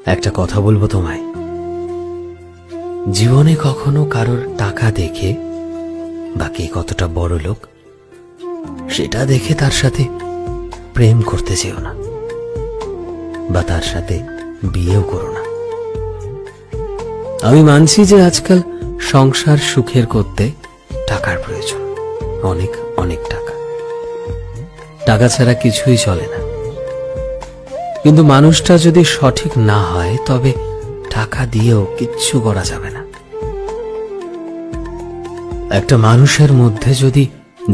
একটা কথা বলবো তোমায়, জীবনে কখনো কারোর টাকা দেখে বা কে কতটা বড় লোক সেটা দেখে তার সাথে প্রেম করতে চেও না, বা তার সাথে বিয়েও করো না। আমি মানছি যে আজকাল সংসার সুখের করতে টাকার প্রয়োজন, অনেক অনেক টাকা। টাকা ছাড়া কিছুই চলে না। কিন্তু মানুষটা যদি সঠিক না হয় তবে টাকা দিয়েও কিচ্ছু করা যাবে না। একটা মানুষের মধ্যে যদি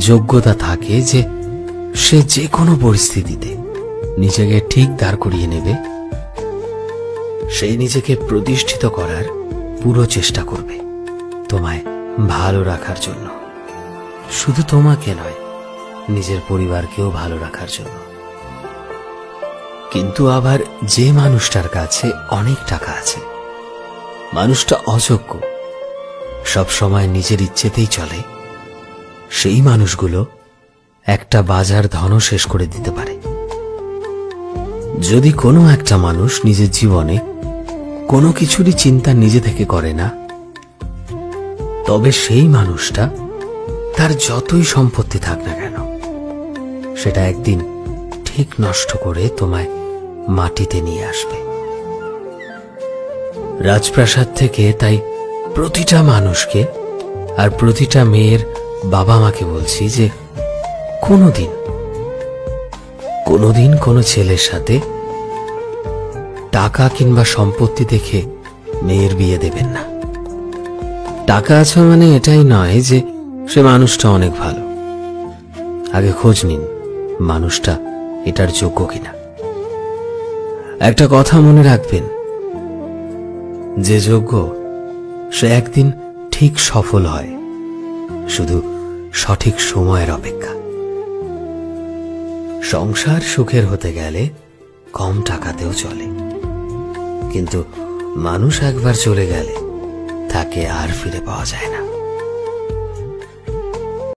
যোগ্যতা থাকে যে সে যে কোনো পরিস্থিতিতে নিজেকে ঠিক দাঁড় করিয়ে নেবে, সেই নিজেকে প্রতিষ্ঠিত করার পুরো চেষ্টা করবে তোমায় ভালো রাখার জন্য, শুধু তোমাকে নয়, নিজের পরিবারকেও ভালো রাখার জন্য। কিন্তু আবার যে মানুষটার কাছে অনেক টাকা আছে, মানুষটা অযোগ্য, সব সময় নিজের ইচ্ছেতেই চলে, সেই মানুষগুলো একটা বাজার ধনও শেষ করে দিতে পারে। যদি কোনো একটা মানুষ নিজের জীবনে কোনো কিছুরই চিন্তা নিজে থেকে করে না, তবে সেই মানুষটা তার যতই সম্পত্তি থাক না কেন সেটা একদিন ঠিক নষ্ট করে তোমায় মাটিতে নিয়ে আসবে। রাজপ্রাসাদ থেকে তাই প্রতিটা মানুষকে আর প্রতিটা মেয়ের বাবা মাকে বলছি যে কোনোদিন কোনো ছেলের সাথে টাকা কিংবা সম্পত্তি দেখে মেয়ের বিয়ে দেবেন না। টাকা আছে মানে এটাই নয় যে সে মানুষটা অনেক ভালো। আগে খোঁজ নিন মানুষটা এটার যোগ্য কিনা। একটা কথা মনে রাখবেন, যে যোগ্য সে একদিন ঠিক সফল হয়, শুধু সঠিক সময়ের অপেক্ষা। সংসার সুখের হতে গেলে কম টাকাতেও চলে, কিন্তু মানুষ একবার চলে গেলে তাকে আর ফিরে পাওয়া যায় না।